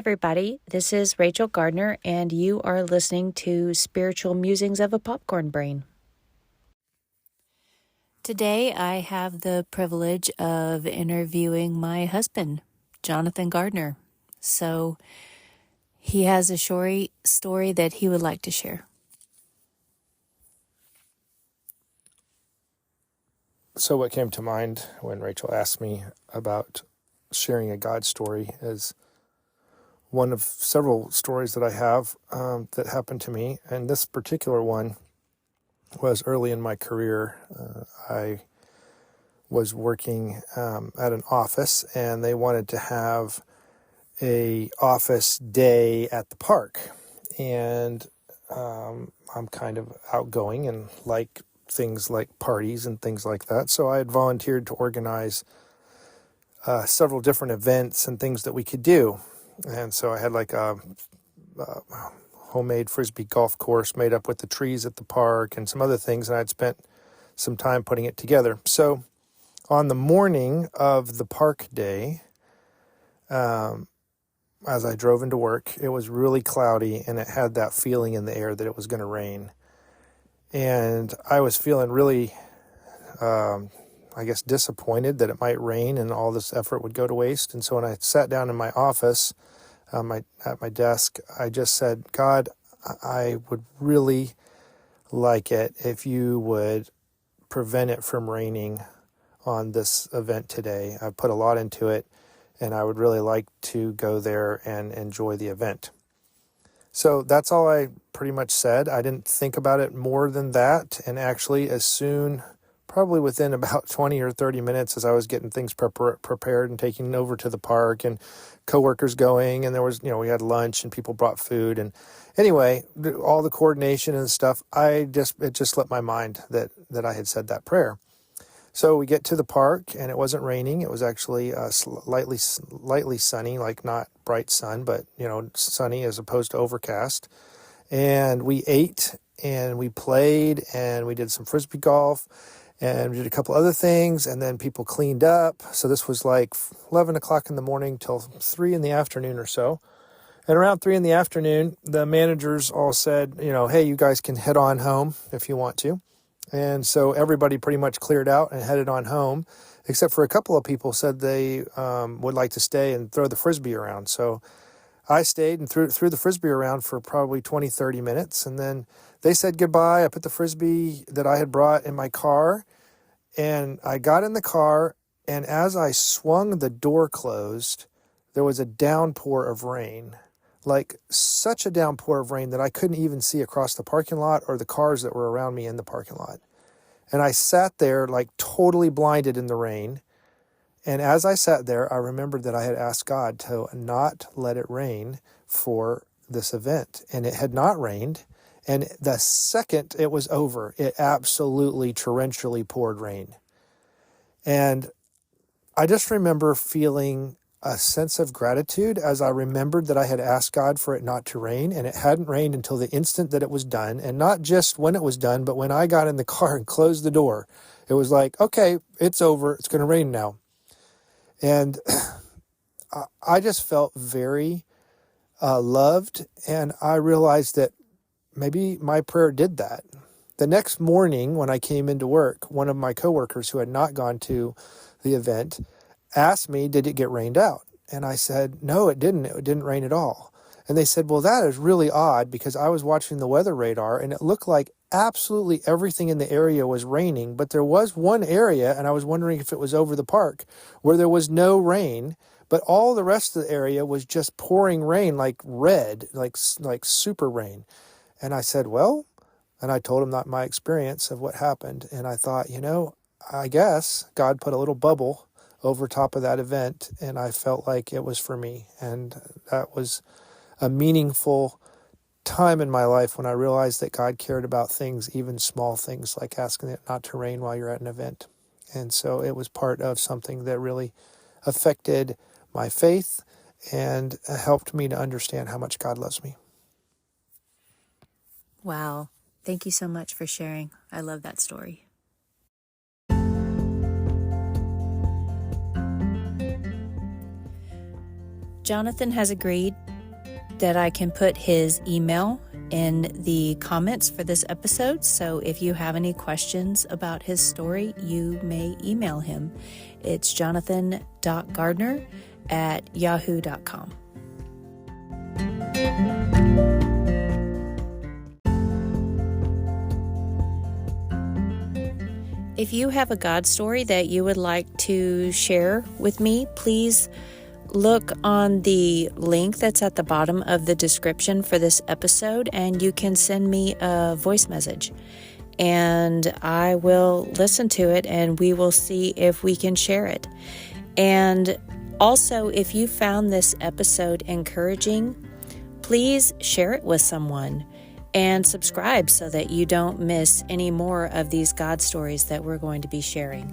everybody. This is Rachel Gardner, and you are listening to Spiritual Musings of a Popcorn Brain. Today, I have the privilege of interviewing my husband, Jonathan Gardner. So, he has a story that he would like to share. So what came to mind when Rachel asked me about sharing a God story is one of several stories that I have that happened to me. And this particular one was early in my career. I was working at an office, and they wanted to have a office day at the park. And I'm kind of outgoing and like things like parties and things like that. So I had volunteered to organize several different events and things that we could do. And so I had like a homemade Frisbee golf course made up with the trees at the park and some other things. And I'd spent some time putting it together. So on the morning of the park day, as I drove into work, it was really cloudy and it had that feeling in the air that it was going to rain. And I was feeling really, disappointed that it might rain and all this effort would go to waste. And so when I sat down in my office, at my desk, I just said, God, I would really like it if you would prevent it from raining on this event today. I've put a lot into it, and I would really like to go there and enjoy the event. So that's all I pretty much said. I didn't think about it more than that. And actually, probably within about 20 or 30 minutes, as I was getting things prepared and taking over to the park and coworkers going, and there was, we had lunch and people brought food. And anyway, all the coordination and stuff, it just slipped my mind that I had said that prayer. So we get to the park, and it wasn't raining. It was actually lightly sunny, like not bright sun, but, sunny as opposed to overcast. And we ate, and we played, and we did some Frisbee golf, and we did a couple other things, and then people cleaned up. So this was like 11 o'clock in the morning till 3 in the afternoon or so. And around 3 in the afternoon, the managers all said, hey, you guys can head on home if you want to. And so everybody pretty much cleared out and headed on home, except for a couple of people said they would like to stay and throw the Frisbee around. So I stayed and threw the Frisbee around for probably 20, 30 minutes. And then they said goodbye. I put the Frisbee that I had brought in my car, and I got in the car. And as I swung the door closed, there was a downpour of rain, like such a downpour of rain that I couldn't even see across the parking lot or the cars that were around me in the parking lot. And I sat there like totally blinded in the rain. And as I sat there, I remembered that I had asked God to not let it rain for this event. And it had not rained. And the second it was over, it absolutely torrentially poured rain. And I just remember feeling a sense of gratitude as I remembered that I had asked God for it not to rain, and it hadn't rained until the instant that it was done. And not just when it was done, but when I got in the car and closed the door, it was like, okay, it's over. It's going to rain now. And I just felt very loved, and I realized that maybe my prayer did that. The next morning when I came into work, one of my coworkers who had not gone to the event asked me, did it get rained out? And I said, no, it didn't. It didn't rain at all. And they said, well, that is really odd, because I was watching the weather radar and it looked like absolutely everything in the area was raining. But there was one area, and I was wondering if it was over the park, where there was no rain, but all the rest of the area was just pouring rain like red, like super rain. And I said, well, and I told him that my experience of what happened. And I thought, I guess God put a little bubble over top of that event, and I felt like it was for me. And that was a meaningful time in my life when I realized that God cared about things, even small things like asking it not to rain while you're at an event. And so it was part of something that really affected my faith and helped me to understand how much God loves me. Wow. Thank you so much for sharing. I love that story. Jonathan has agreed that I can put his email in the comments for this episode. So if you have any questions about his story, you may email him. It's jonathan.gardner@yahoo.com. If you have a God story that you would like to share with me, please look on the link that's at the bottom of the description for this episode, and you can send me a voice message. And I will listen to it, and we will see if we can share it. And also, if you found this episode encouraging, please share it with someone and subscribe so that you don't miss any more of these God stories that we're going to be sharing.